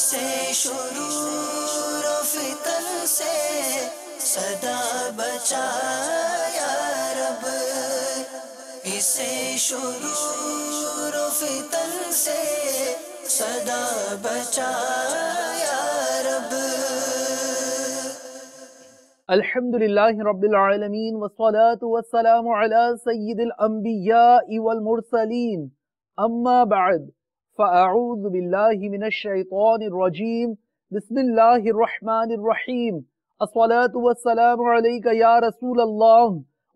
اسے شرور و فتن سے صدا بچا یا رب، اسے شرور و فتن سے صدا بچا یا رب۔ الحمدللہ رب العالمین والصلاة والسلام علی سید الانبیاء والمرسلین، اما بعد فاعوذ باللہ من الشیطان الرجیم، بسم اللہ الرحمن الرحیم۔ الصلاة والسلام علیک یا رسول اللہ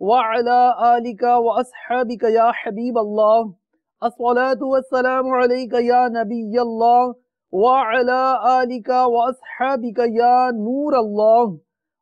وعلی آلک واصحابک یا حبیب اللہ، الصلاة والسلام علیک یا نبی اللہ وعلی آلک واصحابک یا نور اللہ۔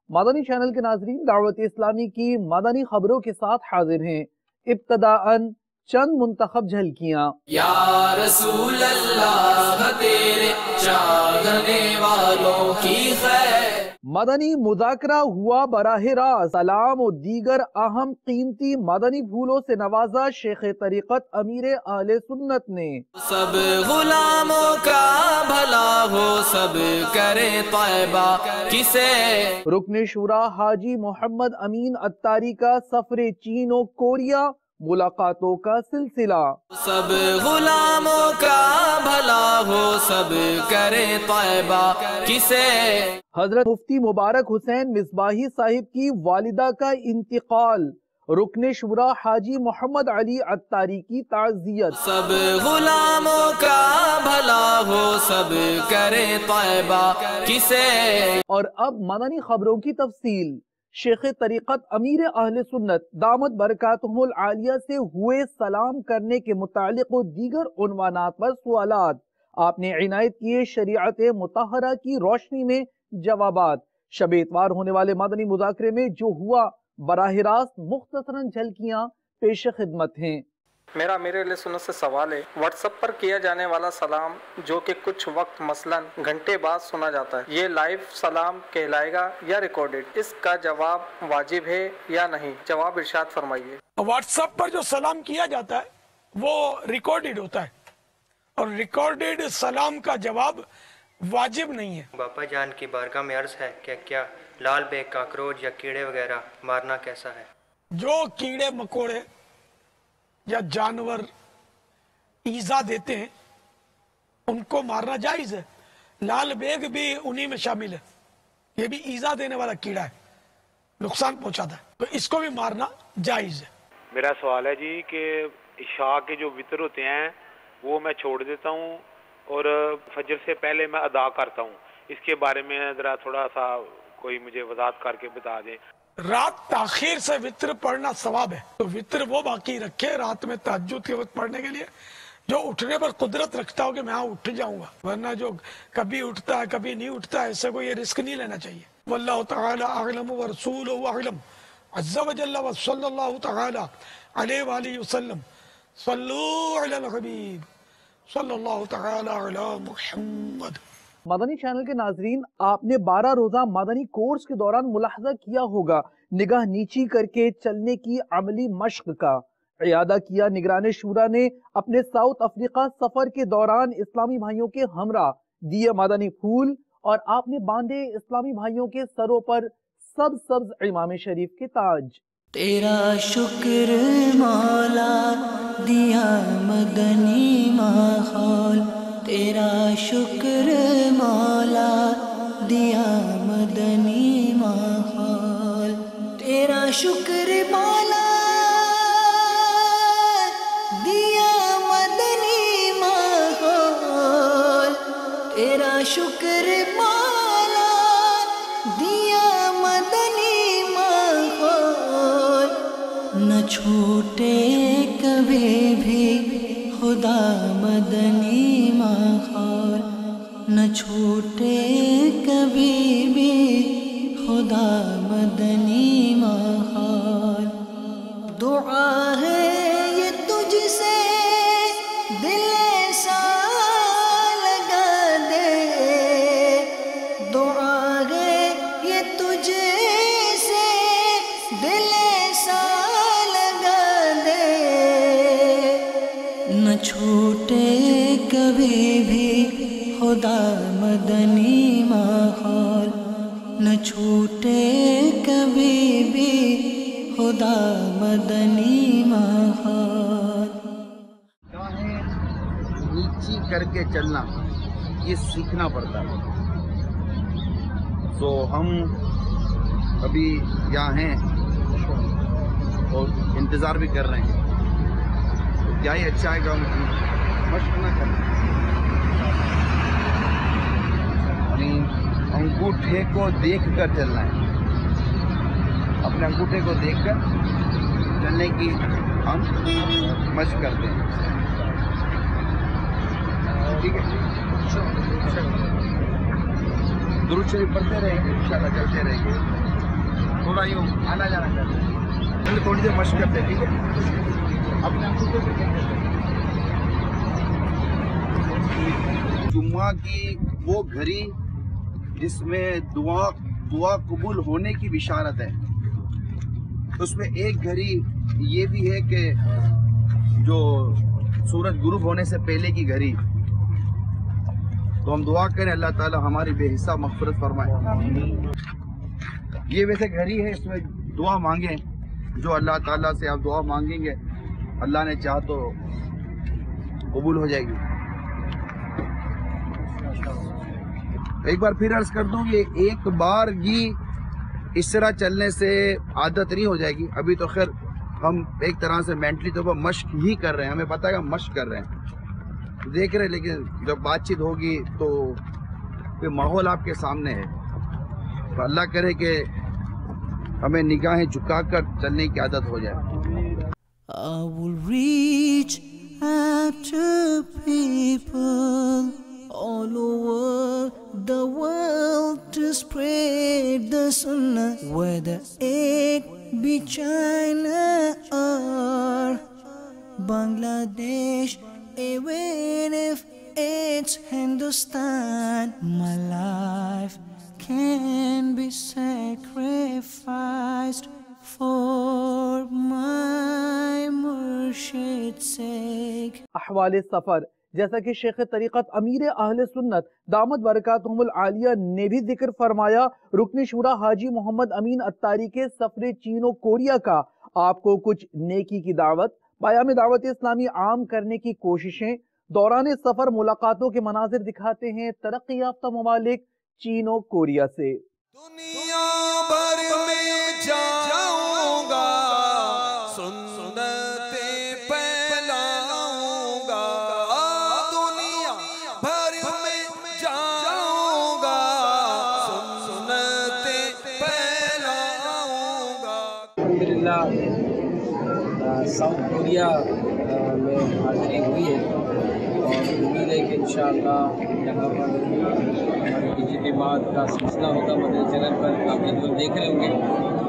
مدنی چینل کے ناظرین، دعوت اسلامی کی مدنی خبروں کے ساتھ حاضر ہیں۔ ابتداءً چند منتخب جھلکیاں۔ یا رسول اللہ تیرے چاہنے والوں کی خیر۔ مدنی مذاکرہ ہوا براہ راست، سلام و دیگر اہم قیمتی مدنی پھولوں سے نوازا شیخ طریقت امیر اہل سنت نے۔ سب غلاموں کا بھلا ہو، سب کرے طیبہ کسے۔ رکن شورا حاجی محمد امین عطاری کا سفر چین و کوریا، ملاقاتوں کا سلسلہ۔ سب غلاموں کا بھلا ہو، سب کرے طیبہ کسے۔ حضرت مفتی مبارک حسین مصباحی صاحب کی والدہ کا انتقال، رکن شورا حاجی محمد علی عطاری کی تعزیت۔ سب غلاموں کا بھلا ہو، سب کرے طیبہ کسے۔ اور اب مدنی خبروں کی تفصیل۔ شیخ طریقت امیر اہل سنت دامت برکاتہم العالیہ سے ہوئے سلام کرنے کے متعلق و دیگر عنوانات پر سوالات، آپ نے عنایت کیے شریعت مطہرہ کی روشنی میں جوابات۔ شب اتوار ہونے والے مدنی مذاکرے میں جو ہوا براہ راست مختصراً جھلکیاں پیش خدمت ہیں۔ میرا امیر اہل سنت سے سوال ہے، واٹس ایپ پر کیا جانے والا سلام جو کہ کچھ وقت مثلاً گھنٹے بعد سنا جاتا ہے، یہ لائیو سلام کہلائے گا یا ریکارڈڈ؟ اس کا جواب واجب ہے یا نہیں؟ جواب ارشاد فرمائیے۔ واٹس ایپ پر جو سلام کیا جاتا ہے وہ ریکارڈڈ ہوتا ہے، اور ریکارڈڈ سلام کا جواب واجب نہیں ہے۔ باپا جان کی بارگاہ میں عرض ہے کہ کیا لال بے کاکروچ یا کیڑے وغیرہ مارنا کیسا ہے؟ جو کیڑے مکوڑے یا جانور ایذا دیتے ہیں ان کو مارنا جائز ہے۔ لال بیگ بھی انہی میں شامل ہے، یہ بھی ایذا دینے والا کیڑا ہے، نقصان پہنچاتا ہے، تو اس کو بھی مارنا جائز ہے۔ میرا سوال ہے جی کہ عشاء کے جو وطر ہوتے ہیں وہ میں چھوڑ دیتا ہوں اور فجر سے پہلے میں ادا کرتا ہوں، اس کے بارے میں ذرا تھوڑا سا کوئی مجھے وضاحت کر کے بتا دیں۔ رات تاخیر سے وطر پڑھنا ثواب ہے، تو وطر وہ باقی رکھے رات میں تہجد کے وقت پڑھنے کے لیے جو اٹھنے پر قدرت رکھتا ہو کہ میں اٹھ جاؤں گا، ورنہ جو کبھی اٹھتا ہے کبھی نہیں اٹھتا ہے، ایسے کو یہ رسک نہیں لینا چاہیے۔ واللہ تعالی اعلم ورسولہ اعلم، عز وجل وصلی اللہ تعالی علیہ وآلہ وسلم، صلو علی الحبیب صلی اللہ تعالی علی محمد۔ مدنی چینل کے ناظرین، آپ نے 12 روزہ مدنی کورس کے دوران ملاحظہ کیا ہوگا نگاہ نیچی کر کے چلنے کی عملی مشق کا۔ عیادہ کیا نگران شورا نے اپنے ساؤتھ افریقہ سفر کے دوران اسلامی بھائیوں کے ہمراہ دیے مدنی پھول، اور آپ نے باندھے اسلامی بھائیوں کے سروں پر سبز امام شریف کے تاج۔ تیرا شکر مولا دیا مدنی ماحول، تیرا شکر مولا دیا مدنی ماحول، تیرا شکر مولا دیا مدنی ماحول، تیرا شکر مولا دیا مدنی ماحول، نہ چھوٹے کبھی بھی خدا مدنی ماحول، نہ چھوٹے کبھی بھی خدا مدنی ماحول۔ دعا ہے یہ تجھ سے دل سا لگا دے، دعا ہے یہ تجھ سے دل سا لگا دے، نہ چھوٹے کبھی بھی خدا مدنی ماحول نہ چھوٹے کبھی بھی خدا مدنی ماحول. گاہیں نیچی کر کے چلنا یہ سیکھنا پڑتا ہے. تو ہم ابھی یہاں ہیں اور انتظار بھی کر رہے ہیں. تو کیا ہی اچھا ہے کہ ہم مشق نہ کریں. انگوٹھے کو دیکھ کر چلنا ہے. اپنے انگوٹھے کو دیکھ کر چلنے کی ہم مشق کرتے ہیں. ٹھیک ہے, درود شریف پڑھتے رہیں گے, انشاءاللہ چلتے رہیں گے. تھوڑا یوں آنا جانا کرتے ہیں, تھوڑی دیر مشق کرتے ہیں. ٹھیک ہے, اپنے انگوٹھے کو دیکھ کر چلتے ہیں. جمعہ کی وہ گھڑی جس میں دعا قبول ہونے کی بشارت ہے, اس میں ایک گھڑی یہ بھی ہے کہ جو سورج غروب ہونے سے پہلے کی گھڑی. تو ہم دعا کریں اللہ تعالی ہماری بے حساب مغفرت فرمائے. یہ ویسے گھڑی ہے, اس میں دعا مانگیں. جو اللہ تعالیٰ سے آپ دعا مانگیں گے اللہ نے چاہا تو قبول ہو جائے گی. ایک بار پھر عرض کر دوں, یہ ایک بار ہی اس طرح چلنے سے عادت نہیں ہو جائے گی. ابھی تو خیر ہم ایک طرح سے مینٹلی طور پر مشق ہی کر رہے ہیں, ہمیں پتہ ہے کہ ہم مشق کر رہے ہیں, دیکھ رہے ہیں. لیکن جب بات چیت ہوگی تو پھر ماحول آپ کے سامنے ہے. تو اللہ کرے کہ ہمیں نگاہیں جھکا کر چلنے کی عادت ہو جائے. I will reach out to people all over the world to spread the sunnah, whether it be China or Bangladesh, even if it's Hindustan. My life can be sacrificed for my Murshid's sake. احوال سفر جیسا کہ شیخ طریقت امیر اہل سنت دامت برکاتہم العالیہ نے بھی ذکر فرمایا, رکن شورا حاجی محمد امین اتاری کے سفر چین و کوریا کا آپ کو کچھ نیکی کی دعوت, پیام دعوت اسلامی عام کرنے کی کوششیں. دوران سفر ملاقاتوں کے مناظر دکھاتے ہیں ترقی یافتہ ممالک چین و کوریا سے. دنیا بھر میں جاؤں گا, سنتیں پھیلاؤں گا. دنیا بھر میں جاؤں گا, سنتیں پھیلاؤں گا. الحمدللہ ساؤتھ کوریا میں حاضری ہوئی ہے اور امید ہے کہ انشاءاللہ یہاں پر اجتماعات کا سلسلہ ہوگا. مدنی چینل پر آپ جدول دیکھ رہے ہوں گے.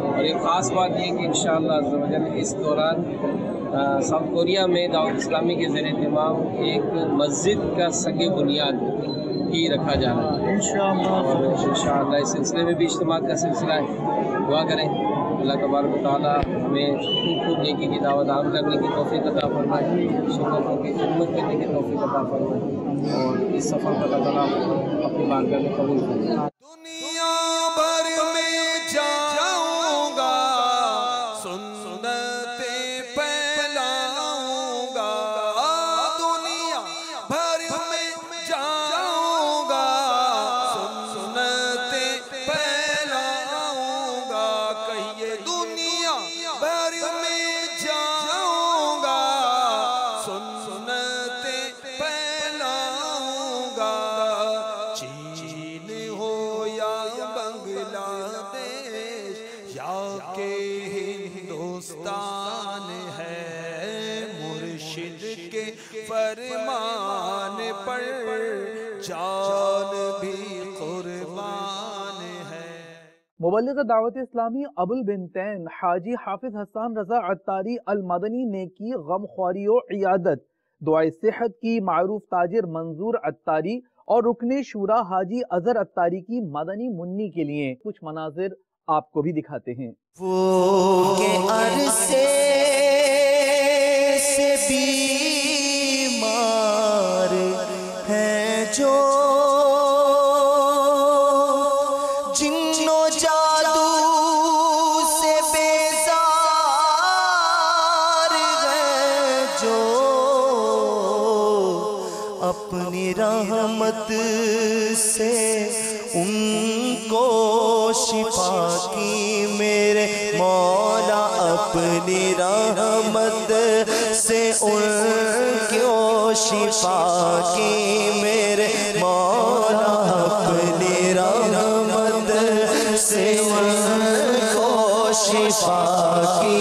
اور ایک خاص بات یہ کہ انشاءاللہ عز و جل اس دوران ساؤتھ کوریا میں دعوت اسلامی کے زیر اہتمام ایک مسجد کا سنگ بنیاد ہی رکھا جا رہا ہے انشاءاللہ. اور انشاءاللہ اس سلسلے میں بھی اجتماعات کا سلسلہ ہے. دعا کریں اللہ تبارک و تعالیٰ ہمیں خوب نیکی کی دعوت عام کرنے کی توفیق عطا فرمائے, سنتوں کی خدمت کرنے کی توفیق عطا فرمائے, اور اس سفر کو اللہ تعالیٰ اپنی بارگاہ میں قبول کرے. دنیا بھر میں جاؤں گا, سنتیں پھیلاؤں گا. دنیا بھر میں جاؤں گا, سنتیں پھیلاؤں گا. کہیے دنیا بھر میں جاؤں گا, سنتیں پھیلاؤں گا. چین ہو یا بنگلہ دیش یا کہ ہندوستان ہے, مرشد کے فرمان پر جان بھی قربان ہے. مبلغ دعوت اسلامی ابو البنتین حاجی حافظ حسان رضا عطاری المدنی نے کی غمخواری و عیادت. دعائے صحت کی معروف تاجر منظور عطاری اور رکن شورا حاجی اظہر عطاری کی مدنی منی کے لیے کچھ مناظر آپ کو بھی دکھاتے ہیں. وہ کہ عرصے سے بیمار ہیں جو اپنی رحمت سے ان کو شفا کی میرے مولا، اپنی رحمت سے ان کو شفا کی میرے مولا، اپنی رحمت سے ان کو شفا کی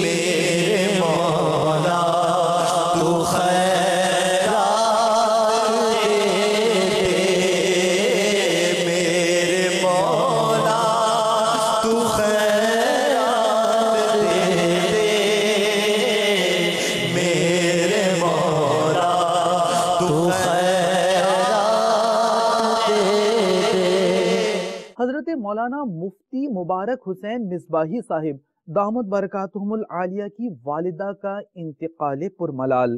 میرے مولا، تو خیرات دے میرے مولا، تو خیرات دے میرے مولا، تو خیرات دے۔ حضرت مولانا مفتی مبارک حسین مصباحی صاحب دامت برکاتہم العالیہ کی والدہ کا انتقال پرملال۔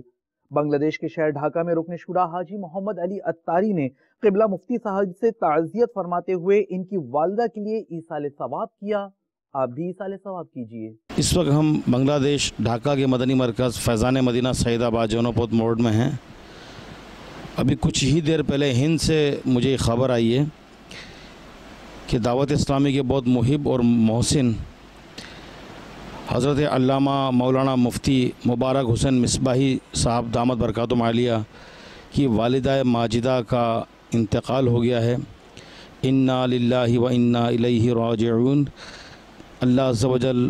بنگلہ دیش کے شہر ڈھاکہ میں رکن شورا حاجی محمد علی اتاری نے قبلہ مفتی صاحب سے تعزیت فرماتے ہوئے ان کی والدہ کے لیے ایصال ثواب کیا۔ آپ بھی ایصال ثواب کیجئے۔ اس وقت ہم بنگلہ دیش ڈھاکہ کے مدنی مرکز فیضان مدینہ سعید آباد جونوپوت موڑ میں ہیں۔ ابھی کچھ ہی دیر پہلے ہند سے مجھے خبر آئی ہے کہ دعوت اسلامی کے بہت محب اور محسن حضرت علامہ مولانا مفتی مبارک حسین مصباحی صاحب دامت برکاتہم عالیہ کی والدہ ماجدہ کا انتقال ہو گیا ہے۔ انا للہ و انا الیہ راجعون۔ اللہ عز و جل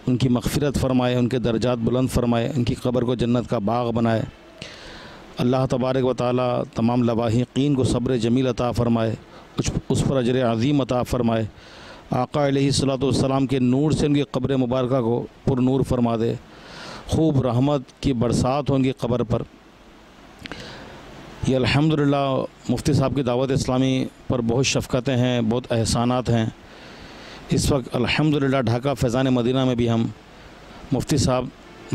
ان کی مغفرت فرمائے، ان کے درجات بلند فرمائے، ان کی قبر کو جنت کا باغ بنائے۔ اللہ تبارک و تعالی تمام لواحقین کو صبر جمیل عطا فرمائے، اس پر اجر عظیم عطا فرمائے۔ آقا علیہ السلام کے نور سے ان کی قبر مبارکہ کو پر نور فرما دے، خوب رحمت کی برسات ہو ان کی قبر پر۔ یہ الحمدللہ مفتی صاحب کی دعوت اسلامی پر بہت شفقتیں ہیں، بہت احسانات ہیں۔ اس وقت الحمدللہ ڈھاکہ فیضان مدینہ میں بھی ہم مفتی صاحب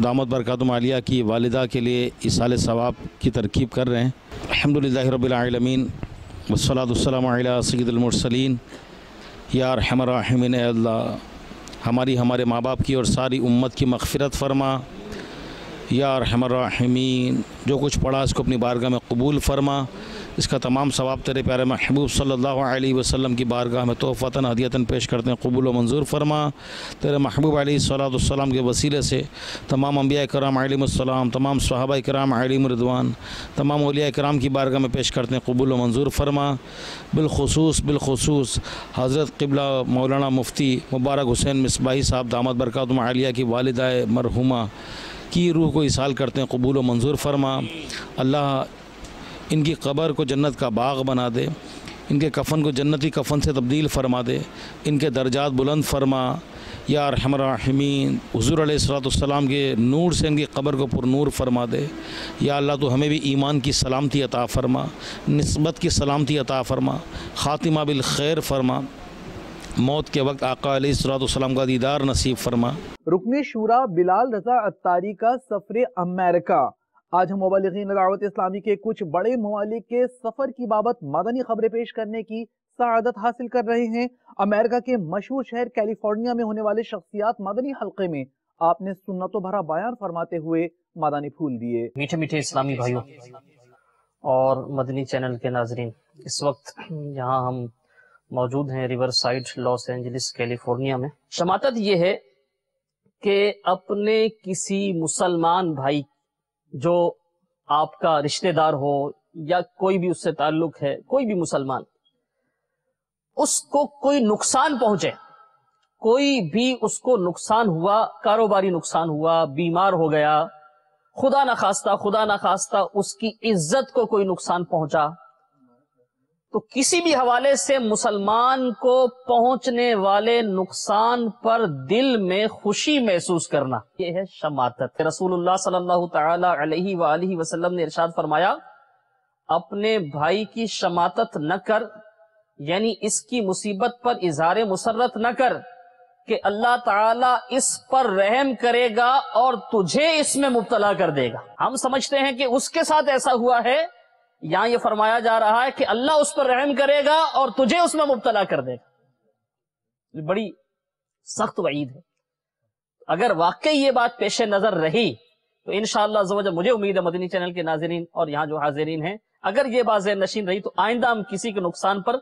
دامت برکاتہم عالیہ کی والدہ کے لیے ایصال ثواب کی ترکیب کر رہے ہیں۔ الحمدللہ رب العالمین والصلاة والسلام علی سید المرسلین۔ یا ارحم الراحمین، اے اللہ ہمارے ماں باپ کی اور ساری امت کی مغفرت فرما۔ یا ارحم الراحمین، جو کچھ پڑھا اس کو اپنی بارگاہ میں قبول فرما، اس کا تمام ثواب تیرے پیارے محبوب صلی اللہ علیہ وسلم کی بارگاہ میں تحفتاً ہدیتاً پیش کرتے ہیں، قبول و منظور فرما۔ تیرے محبوب علیہ السلام کے وسیلے سے تمام انبیاء کرام علیہم السلام، تمام صحابہ کرام علیہم الرضوان، تمام اولیاء کرام کی بارگاہ میں پیش کرتے ہیں، قبول و منظور فرما۔ بالخصوص حضرت قبلہ مولانا مفتی مبارک حسین مصباحی صاحب دامت برکاتہم عالیہ کی والدہ مرحومہ کی روح کو ایصال کرتے ہیں، قبول و منظور فرما۔ اللہ ان کی قبر کو جنت کا باغ بنا دے، ان کے کفن کو جنتی کفن سے تبدیل فرما دے، ان کے درجات بلند فرما۔ یا ارحم الراحمین، حضور علیہ السلام کے نور سے ان کی قبر کو پر نور فرما دے۔ یا اللہ تو ہمیں بھی ایمان کی سلامتی عطا فرما، نسبت کی سلامتی عطا فرما، خاتمہ بالخیر فرما، موت کے وقت آقا علیہ السلام کا دیدار نصیب فرما۔ رکن شورا بلال رضا اتاری کا سفر امریکہ۔ آج ہم مبلغین دعوت اسلامی کے کچھ بڑے ممالک کے سفر کی بابت مدنی خبریں پیش کرنے کی سعادت حاصل کر رہے ہیں۔ امریکہ کے مشہور شہر کیلیفورنیا میں ہونے والے شخصیات مدنی حلقے میں آپ نے سنتوں بھرا بیان فرماتے ہوئے مدنی پھول دیے۔ میٹھے میٹھے اسلامی بھائیوں اور مدنی چینل کے ناظرین، اس وقت یہاں ہم موجود ہیں riverside, Los Angeles, California میں۔ شماتت یہ ہے کہ اپنے کسی مسلمان بھائی جو آپ کا رشتہ دار ہو یا کوئی بھی اس سے تعلق ہے، کوئی بھی مسلمان، اس کو کوئی نقصان پہنچے، کوئی بھی اس کو نقصان ہوا، کاروباری نقصان ہوا، بیمار ہو گیا، خدا نخواستہ اس کی عزت کو کوئی نقصان پہنچا، تو کسی بھی حوالے سے مسلمان کو پہنچنے والے نقصان پر دل میں خوشی محسوس کرنا، یہ ہے شماتت۔ رسول اللہ صلی اللہ تعالی علیہ وآلہ وسلم نے ارشاد فرمایا، اپنے بھائی کی شماتت نہ کر، یعنی اس کی مصیبت پر اظہار مسرت نہ کر کہ اللہ تعالیٰ اس پر رحم کرے گا اور تجھے اس میں مبتلا کر دے گا۔ ہم سمجھتے ہیں کہ اس کے ساتھ ایسا ہوا ہے، یہاں یہ فرمایا جا رہا ہے کہ اللہ اس پر رحم کرے گا اور تجھے اس میں مبتلا کر دے گا۔ بڑی سخت وعید ہے۔ اگر واقعی یہ بات پیش نظر رہی تو انشاءاللہ عز و جل مجھے امید ہے مدنی چینل کے ناظرین اور یہاں جو حاضرین ہیں، اگر یہ بات ذہن نشین رہی تو آئندہ ہم کسی کے نقصان پر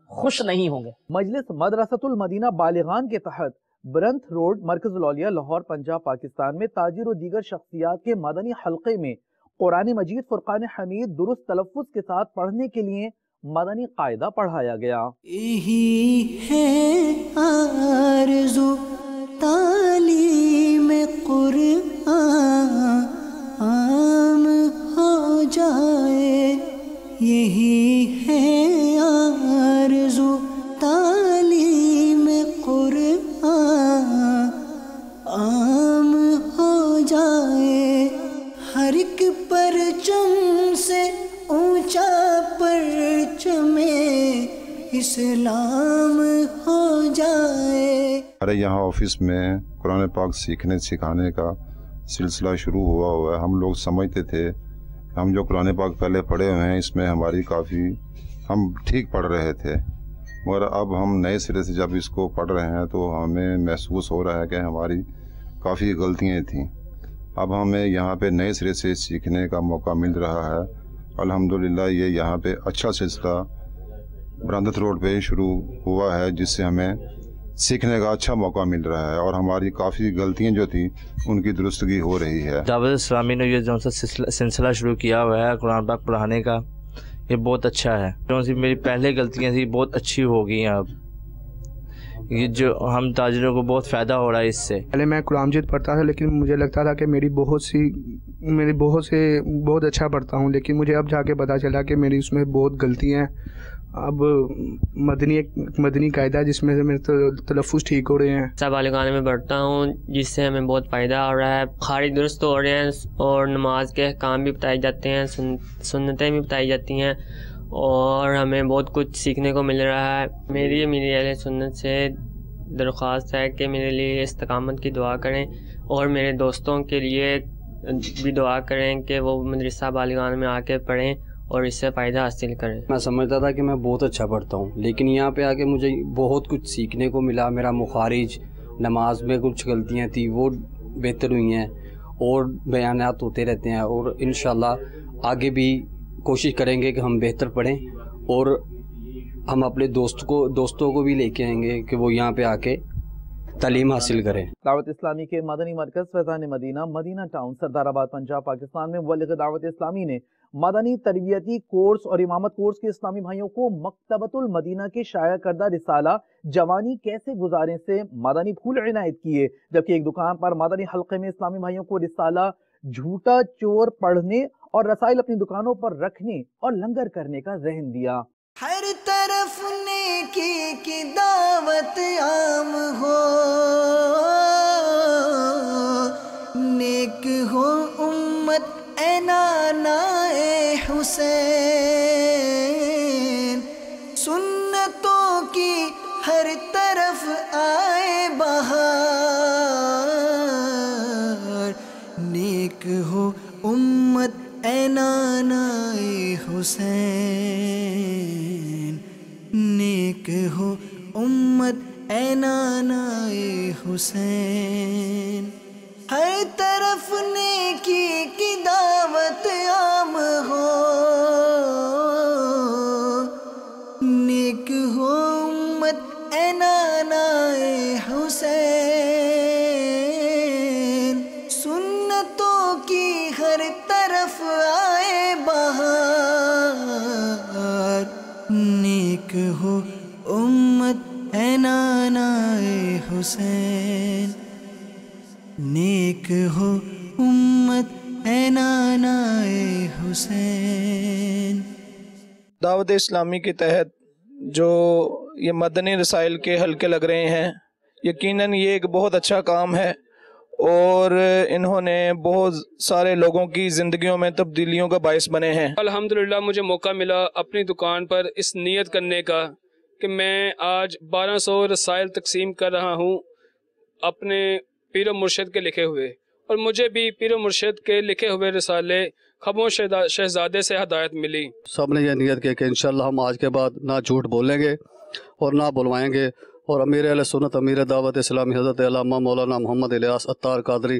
خوش نہیں ہوں گے۔ مجلس مدرسۃ المدینہ بالغان کے تحت برنتھ روڈ مرکز الاولیاء لاہور پنجاب پاکستان میں تاجر و دیگر شخصیات کے مدنی حلقے میں قرآن مجید فرقان حمید درست تلفظ کے ساتھ پڑھنے کے لیے مدنی قاعدہ پڑھایا گیا۔ یہی ہے آرزو تعلیم قرآن عام ہو جائے، یہی ہے آرزو تعلیم قرآن عام ہو جائے، ہر ایک پرچم سے اونچا پرچم اسلام ہو جائے۔ ہمارے یہاں آفس میں قرآن پاک سیکھنے سکھانے کا سلسلہ شروع ہوا ہے۔ ہم لوگ سمجھتے تھے کہ ہم جو قرآن پاک پہلے پڑھے ہوئے ہیں اس میں ہماری کافی ہم ٹھیک پڑھ رہے تھے، مگر اب ہم نئے سرے سے جب اس کو پڑھ رہے ہیں تو ہمیں محسوس ہو رہا ہے کہ ہماری کافی غلطیاں تھیں۔ اب ہمیں یہاں پہ نئے سرے سے سیکھنے کا موقع مل رہا ہے۔ الحمدللہ یہ یہاں پہ اچھا سلسلہ برندت روڈ پہ شروع ہوا ہے، جس سے ہمیں سیکھنے کا اچھا موقع مل رہا ہے اور ہماری کافی غلطیاں جو تھیں ان کی درستگی ہو رہی ہے۔ دعوت اسلامی نے یہ جو سلسلہ شروع کیا ہوا ہے قرآن پاک پڑھانے کا، یہ بہت اچھا ہے۔ جو سی میری پہلے غلطیاں تھیں بہت اچھی ہو گئی ہیں اب، یہ جو ہم تاجروں کو بہت فائدہ ہو رہا ہے اس سے۔ پہلے میں قرآن مجید پڑھتا تھا لیکن مجھے لگتا تھا کہ بہت اچھا پڑھتا ہوں، لیکن مجھے اب جا کے پتہ چلا کہ میری اس میں بہت غلطیاں ہیں۔ اب مدنی قاعدہ جس میں سے میرے تلفظ ٹھیک ہو رہے ہیں۔ بالغان میں پڑھتا ہوں جس سے ہمیں بہت فائدہ ہو رہا ہے، خارج درست ہو رہے ہیں اور نماز کے احکام بھی بتائے جاتے ہیں، سنتیں بھی بتائی جاتی ہیں اور ہمیں بہت کچھ سیکھنے کو مل رہا ہے۔ میری اہل سنت سے درخواست ہے کہ میرے لیے استقامت کی دعا کریں اور میرے دوستوں کے لیے بھی دعا کریں کہ وہ مدرسہ بالغان میں آ کے پڑھیں اور اس سے فائدہ حاصل کریں۔ میں سمجھتا تھا کہ میں بہت اچھا پڑھتا ہوں، لیکن یہاں پہ آ کے مجھے بہت کچھ سیکھنے کو ملا۔ میرا مخارج، نماز میں کچھ غلطیاں تھیں وہ بہتر ہوئی ہیں اور بیانات ہوتے رہتے ہیں، اور انشاءاللہ آگے بھی کوشش کریں گے کہ ہم بہتر پڑھیں اور ہم اپنے دوستوں کو بھی لے کے آئیں گے کہ وہ یہاں پہ آ کے تعلیم حاصل کریں۔ دعوت اسلامی کے مدنی مرکز فیضان مدینہ مدینہ ٹاؤن سردار آباد پنجاب پاکستان میں مبلغ دعوت اسلامی نے مدنی تربیتی کورس اور امامت کورس کے اسلامی بھائیوں کو مکتبۃ المدینہ کے شائع کردہ رسالہ جوانی کیسے گزاریں سے مدنی پھول عنایت کیے، جبکہ ایک دکان پر مدنی حلقے میں اسلامی بھائیوں کو رسالہ جھوٹا چور پڑھنے اور رسائل اپنی دکانوں پر رکھنے اور لنگر کرنے کا ذہن دیا۔ ہر طرف نیکی کی دعوت عام ہو، نیک ہو امت اے نانا اے حسین، سنتوں کی ہر طرف آئے بہار، نیک ہو امت اے نانا اے حسین، نیک ہو امت اے نانا اے حسین، ہر طرف نیکی کی دعوت عام ہو، نیک ہو امت اے نانا اے حسین، سنتوں کی ہر طرف آئے بہار، نیک ہو امت اے نانا اے حسین، نیک ہو امت اے نانا اے حسین۔ دعوت اسلامی کے تحت جو یہ مدنی رسائل کے حلقے لگ رہے ہیں، یقیناً یہ ایک بہت اچھا کام ہے اور انہوں نے بہت سارے لوگوں کی زندگیوں میں تبدیلیوں کا باعث بنے ہیں۔ الحمدللہ مجھے موقع ملا اپنی دکان پر اس نیت کرنے کا کہ میں آج 1200 رسائل تقسیم کر رہا ہوں اپنے پیر و مرشد کے لکھے ہوئے، اور مجھے بھی پیر و مرشد کے لکھے ہوئے رسالے خبوں شہزادے سے ہدایت ملی۔ سب نے یہ نیت کی کہ انشاءاللہ ہم آج کے بعد نہ جھوٹ بولیں گے اور نہ بلوائیں گے، اور امیر اہل سنت امیر دعوت اسلامی حضرت علامہ مولانا محمد الیاس عطار قادری